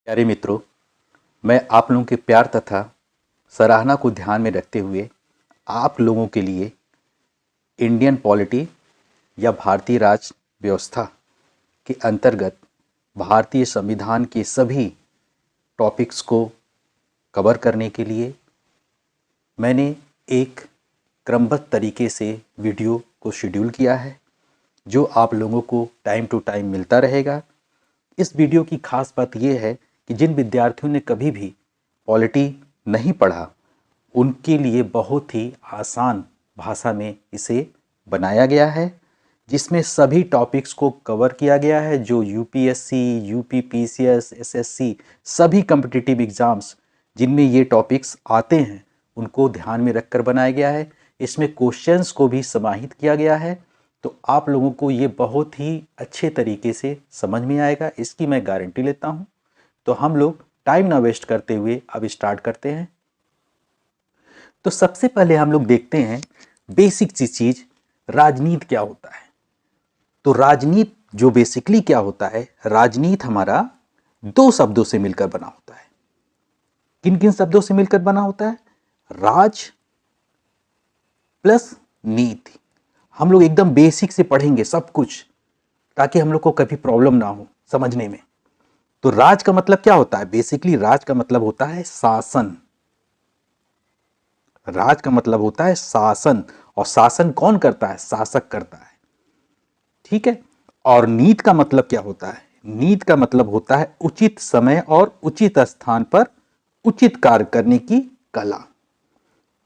प्यारे मित्रों, मैं आप लोगों के प्यार तथा सराहना को ध्यान में रखते हुए आप लोगों के लिए इंडियन पॉलिटी या भारतीय राज व्यवस्था के अंतर्गत भारतीय संविधान के सभी टॉपिक्स को कवर करने के लिए मैंने एक क्रमबद्ध तरीके से वीडियो को शेड्यूल किया है, जो आप लोगों को टाइम टू टाइम मिलता रहेगा। इस वीडियो की खास बात यह है कि जिन विद्यार्थियों ने कभी भी पॉलिटी नहीं पढ़ा, उनके लिए बहुत ही आसान भाषा में इसे बनाया गया है, जिसमें सभी टॉपिक्स को कवर किया गया है जो यूपीएससी, यूपी पीसीएस, एसएससी सभी कॉम्पिटिटिव एग्ज़ाम्स जिनमें ये टॉपिक्स आते हैं उनको ध्यान में रखकर बनाया गया है। इसमें क्वेश्चंस को भी समाहित किया गया है, तो आप लोगों को ये बहुत ही अच्छे तरीके से समझ में आएगा, इसकी मैं गारंटी लेता हूँ। तो हम लोग टाइम ना वेस्ट करते हुए अब स्टार्ट करते हैं। तो सबसे पहले हम लोग देखते हैं बेसिक चीज, राजनीति क्या होता है। तो राजनीति जो बेसिकली क्या होता है, राजनीति हमारा दो शब्दों से मिलकर बना होता है। किन किन शब्दों से मिलकर बना होता है? राज प्लस नीति। हम लोग एकदम बेसिक से पढ़ेंगे सब कुछ, ताकि हम लोग को कभी प्रॉब्लम ना हो समझने में। तो राज का मतलब क्या होता है? बेसिकली राज का मतलब होता है शासन। राज का मतलब होता है शासन, और शासन कौन करता है? शासक करता है। ठीक है। और नीति का मतलब क्या होता है? नीति का मतलब होता है उचित समय और उचित स्थान पर उचित कार्य करने की कला।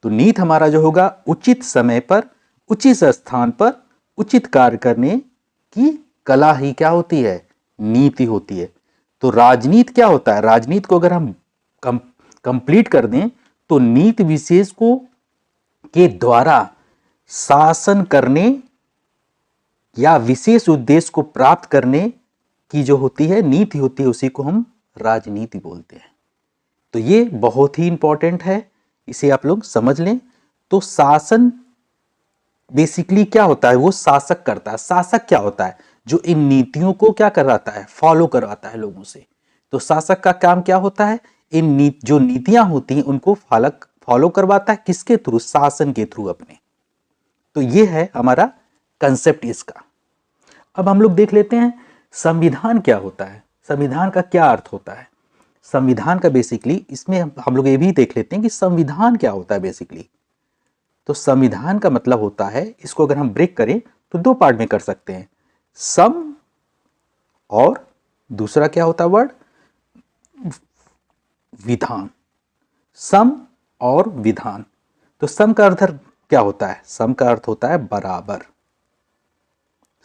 तो नीति हमारा जो होगा, उचित समय पर उचित स्थान पर उचित कार्य करने की कला ही क्या होती है? नीति होती है। तो राजनीति क्या होता है? राजनीति को अगर हम कंप्लीट कर दें तो नीति विशेष को के द्वारा शासन करने या विशेष उद्देश्य को प्राप्त करने की जो होती है नीति होती है, उसी को हम राजनीति बोलते हैं। तो ये बहुत ही इंपॉर्टेंट है, इसे आप लोग समझ लें। तो शासन बेसिकली क्या होता है? वो शासक करता है। शासक क्या होता है? जो इन नीतियों को क्या करवाता है? फॉलो करवाता है लोगों से। तो शासक का काम क्या होता है? जो नीतियां होती हैं उनको फॉलो करवाता है। किसके थ्रू? शासन के थ्रू अपने। तो ये है हमारा कंसेप्ट इसका। अब हम लोग देख लेते हैं संविधान क्या होता है, संविधान का क्या अर्थ होता है। संविधान का बेसिकली इसमें हम लोग ये भी देख लेते हैं कि संविधान क्या होता है बेसिकली। तो संविधान का मतलब होता है, इसको अगर हम ब्रेक करें तो दो पार्ट में कर सकते हैं, सम और दूसरा क्या होता है वर्ड? विधान। सम और विधान। तो सम का अर्थ क्या होता है? सम का अर्थ होता है बराबर।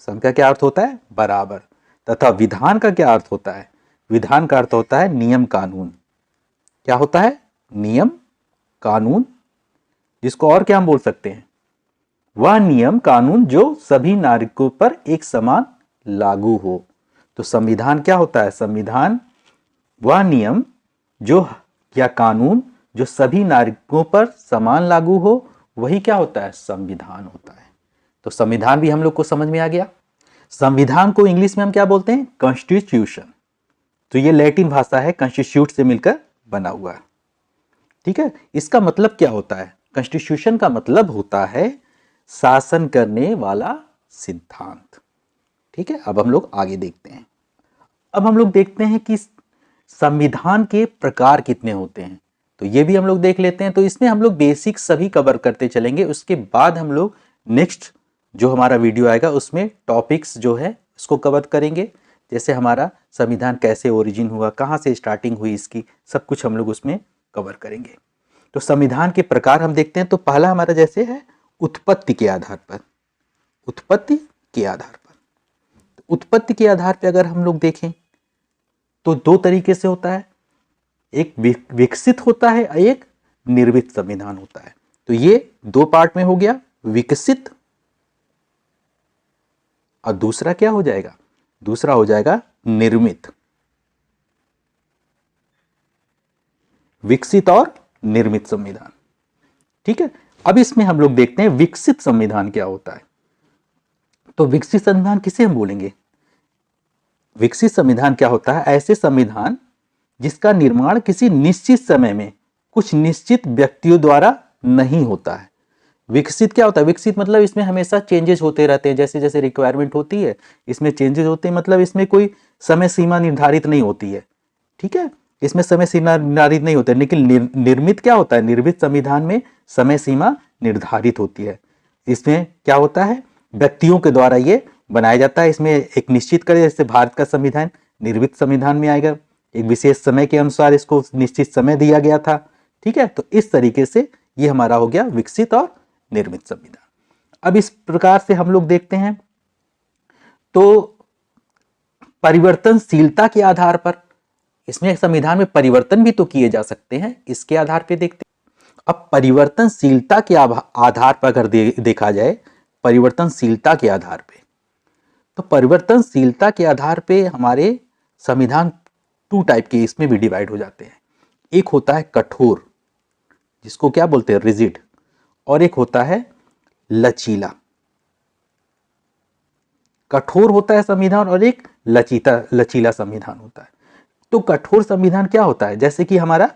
सम का क्या अर्थ होता है? बराबर। तथा विधान का क्या अर्थ होता है? विधान का अर्थ होता है नियम कानून। क्या होता है? नियम कानून, जिसको और क्या हम बोल सकते हैं? वह नियम कानून जो सभी नागरिकों पर एक समान लागू हो। तो संविधान क्या होता है? संविधान वह नियम जो या कानून जो सभी नागरिकों पर समान लागू हो, वही क्या होता है? संविधान होता है। तो संविधान भी हम लोग को समझ में आ गया। संविधान को इंग्लिश में हम क्या बोलते हैं? कॉन्स्टिट्यूशन। तो ये लैटिन भाषा है, कॉन्स्टिट्यूट से मिलकर बना हुआ है। ठीक है। इसका मतलब क्या होता है? कॉन्स्टिट्यूशन का मतलब होता है शासन करने वाला सिद्धांत। ठीक है। अब हम लोग आगे देखते हैं। अब हम लोग देखते हैं कि संविधान के प्रकार कितने होते हैं, तो ये भी हम लोग देख लेते हैं। तो इसमें हम लोग बेसिक सभी कवर करते चलेंगे, उसके बाद हम लोग नेक्स्ट जो हमारा वीडियो आएगा उसमें टॉपिक्स जो है उसको कवर करेंगे। जैसे हमारा संविधान कैसे ओरिजिन हुआ, कहाँ से स्टार्टिंग हुई इसकी, सब कुछ हम लोग उसमें कवर करेंगे। तो संविधान के प्रकार हम देखते हैं। तो पहला हमारा जैसे है उत्पत्ति के आधार पर। उत्पत्ति के आधार पर, उत्पत्ति के आधार पर अगर हम लोग देखें तो दो तरीके से होता है, एक विकसित होता है, एक निर्मित संविधान होता है। तो ये दो पार्ट में हो गया, विकसित, और दूसरा क्या हो जाएगा? दूसरा हो जाएगा निर्मित। विकसित और निर्मित संविधान। ठीक है। अब इसमें हम लोग देखते हैं विकसित संविधान क्या होता है। तो विकसित संविधान किसे हम बोलेंगे? विकसित संविधान क्या होता है? ऐसे संविधान जिसका निर्माण किसी निश्चित समय में कुछ निश्चित व्यक्तियों द्वारा नहीं होता है। विकसित क्या होता है? विकसित मतलब इसमें हमेशा चेंजेस होते रहते हैं, जैसे जैसे रिक्वायरमेंट होती है इसमें चेंजेस होते हैं, मतलब इसमें कोई समय सीमा निर्धारित नहीं होती है। ठीक है, इसमें समय सीमा निर्धारित नहीं होता है, लेकिन निर्मित क्या होता है? निर्मित संविधान में समय सीमा निर्धारित होती है। इसमें क्या होता है? व्यक्तियों के द्वारा ये बनाया जाता है। इसमें एक निश्चित करें, जैसे भारत का संविधान निर्मित संविधान में आएगा, एक विशेष समय के अनुसार इसको निश्चित समय दिया गया था। ठीक है, तो इस तरीके से ये हमारा हो गया विकसित और निर्मित संविधान। अब इस प्रकार से हम लोग देखते हैं तो परिवर्तनशीलता के आधार पर इसमें संविधान में परिवर्तन भी तो किए जा सकते हैं, इसके आधार पर देखते हैं। अब परिवर्तनशीलता के आधार पर अगर देखा जाए, परिवर्तनशीलता के आधार पे, तो परिवर्तनशीलता के आधार पे हमारे संविधान 2 टाइप के इसमें भी डिवाइड हो जाते हैं। एक होता है कठोर, जिसको क्या बोलते हैं? रिजिड, और एक होता है लचीला। कठोर होता है संविधान और एक लचीला संविधान होता है। तो कठोर संविधान क्या होता है? जैसे कि हमारा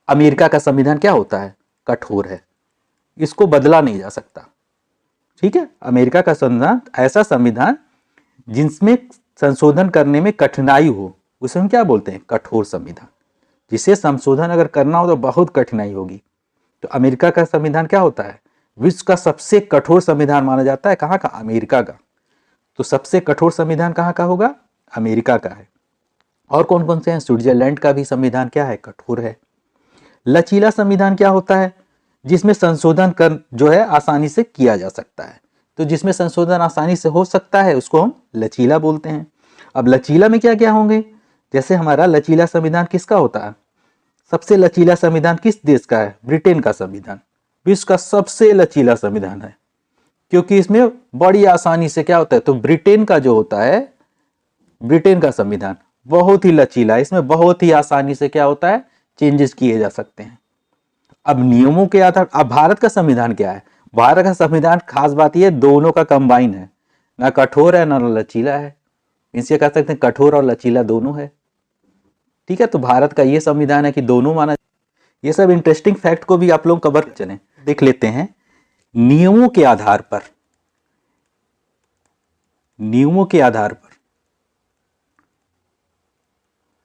अमेरिका का संविधान क्या होता है? कठोर है, इसको बदला नहीं जा सकता। ठीक है, अमेरिका का संविधान ऐसा संविधान जिसमें संशोधन करने में कठिनाई हो, उसे हम क्या बोलते हैं? कठोर संविधान। जिसे संशोधन अगर करना हो तो बहुत कठिनाई होगी। तो अमेरिका का संविधान क्या होता है? विश्व का सबसे कठोर संविधान माना जाता है। कहाँ का? अमेरिका का। तो सबसे कठोर संविधान कहाँ का होगा? अमेरिका का है। और कौन कौन से हैं? स्विट्जरलैंड का भी संविधान क्या है? कठोर है। लचीला संविधान क्या होता है? जिसमें संशोधन कर जो है आसानी से किया जा सकता है। तो जिसमें संशोधन आसानी से हो सकता है उसको हम लचीला बोलते हैं। अब लचीला में क्या क्या होंगे? जैसे हमारा लचीला संविधान किसका होता है? सबसे लचीला संविधान किस देश का है? ब्रिटेन का संविधान विश्व का सबसे लचीला संविधान है, क्योंकि इसमें बड़ी आसानी से क्या होता है? तो ब्रिटेन का जो होता है, ब्रिटेन का संविधान बहुत ही लचीला है, इसमें बहुत ही आसानी से क्या होता है? चेंजेस किए जा सकते हैं। अब नियमों के आधार, अब भारत का संविधान क्या है? भारत का संविधान खास बात यह दोनों का कंबाइन है, ना कठोर है ना लचीला है। इनसे कह सकते हैं कठोर और लचीला दोनों है। ठीक है, तो भारत का ये संविधान है कि दोनों माना। ये सब इंटरेस्टिंग फैक्ट को भी आप लोग कवर चले देख लेते हैं। नियमों के आधार पर, नियमों के आधार पर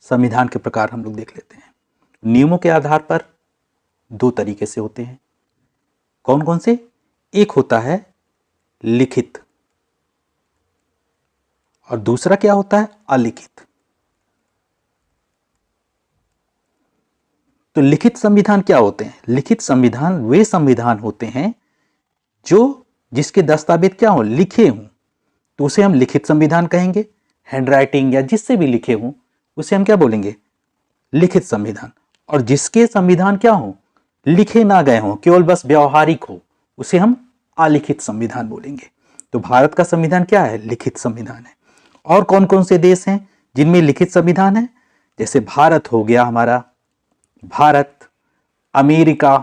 संविधान के प्रकार हम लोग देख लेते हैं। नियमों के आधार पर 2 तरीके से होते हैं। कौन कौन से? एक होता है लिखित और दूसरा क्या होता है? अलिखित। तो लिखित संविधान क्या होते हैं? लिखित संविधान वे संविधान होते हैं जो जिसके दस्तावेज क्या हो? लिखे हों, तो उसे हम लिखित संविधान कहेंगे। हैंडराइटिंग या जिससे भी लिखे हों उसे हम क्या बोलेंगे? लिखित संविधान। और जिसके संविधान क्या हो? लिखे ना गए हों, केवल बस व्यवहारिक हो, उसे हम अलिखित संविधान बोलेंगे। तो भारत का संविधान क्या है? लिखित संविधान है। और कौन कौन से देश हैं जिनमें लिखित संविधान है? जैसे भारत हो गया हमारा, Bharat, America,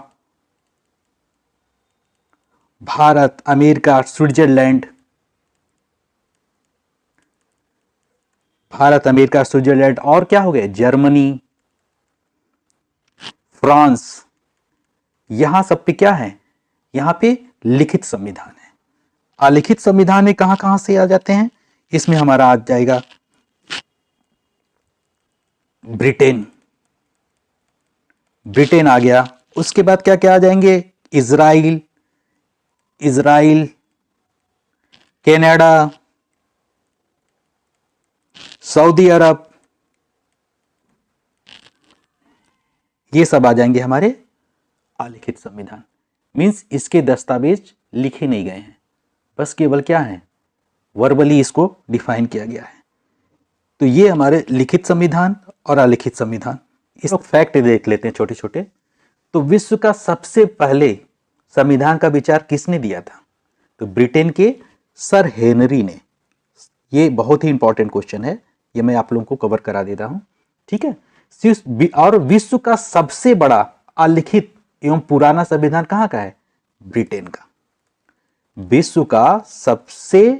Bharat, America, Switzerland, Bharat, America, Switzerland, और क्या हो गए? Germany, France. यहां सब पे क्या है? यहां पे लिखित संविधान है। अलिखित संविधान में कहां कहां से आ जाते हैं? इसमें हमारा आ जाएगा ब्रिटेन, ब्रिटेन आ गया। उसके बाद क्या क्या आ जाएंगे? इजराइल, इजराइल, कनाडा, सऊदी अरब, ये सब आ जाएंगे हमारे अलिखित संविधान। मींस इसके दस्तावेज लिखे नहीं गए हैं, बस केवल क्या है? वर्बली इसको डिफाइन किया गया है। तो ये हमारे लिखित संविधान और अलिखित संविधान। इस फैक्ट देख लेते हैं छोटे छोटे। तो विश्व का सबसे पहले संविधान का विचार किसने दिया था? तो ब्रिटेन के सर हेनरी ने। ये बहुत ही इंपॉर्टेंट क्वेश्चन है, ये मैं आप लोगों को कवर करा देता हूं। ठीक है, और विश्व का सबसे बड़ा अलिखित एवं पुराना संविधान कहां का है? ब्रिटेन का। विश्व का सबसे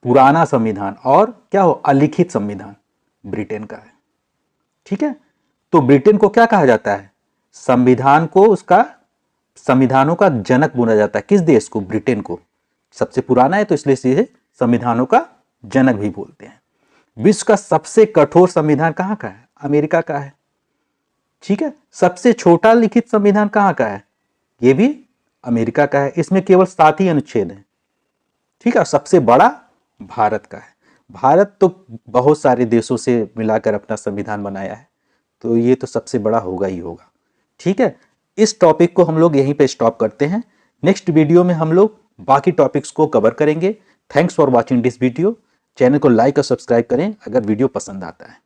पुराना संविधान और क्या हो? अलिखित संविधान ब्रिटेन का है। ठीक है। तो ब्रिटेन को क्या कहा जाता है? संविधान को, उसका संविधानों का जनक बोला जाता है। किस देश को? ब्रिटेन को। सबसे पुराना है तो इसलिए इसे संविधानों का जनक भी बोलते हैं। विश्व का सबसे कठोर संविधान कहाँ का है? अमेरिका का है। ठीक है। सबसे छोटा लिखित संविधान कहाँ का है? यह भी अमेरिका का है। इसमें केवल 7 ही अनुच्छेद हैं। ठीक है। सबसे बड़ा भारत का है। भारत तो बहुत सारे देशों से मिलाकर अपना संविधान बनाया है, तो ये तो सबसे बड़ा होगा ही होगा। ठीक है। इस टॉपिक को हम लोग यहीं पे स्टॉप करते हैं। नेक्स्ट वीडियो में हम लोग बाकी टॉपिक्स को कवर करेंगे। Thanks for watching this video. Channel को लाइक और सब्सक्राइब करें अगर वीडियो पसंद आता है।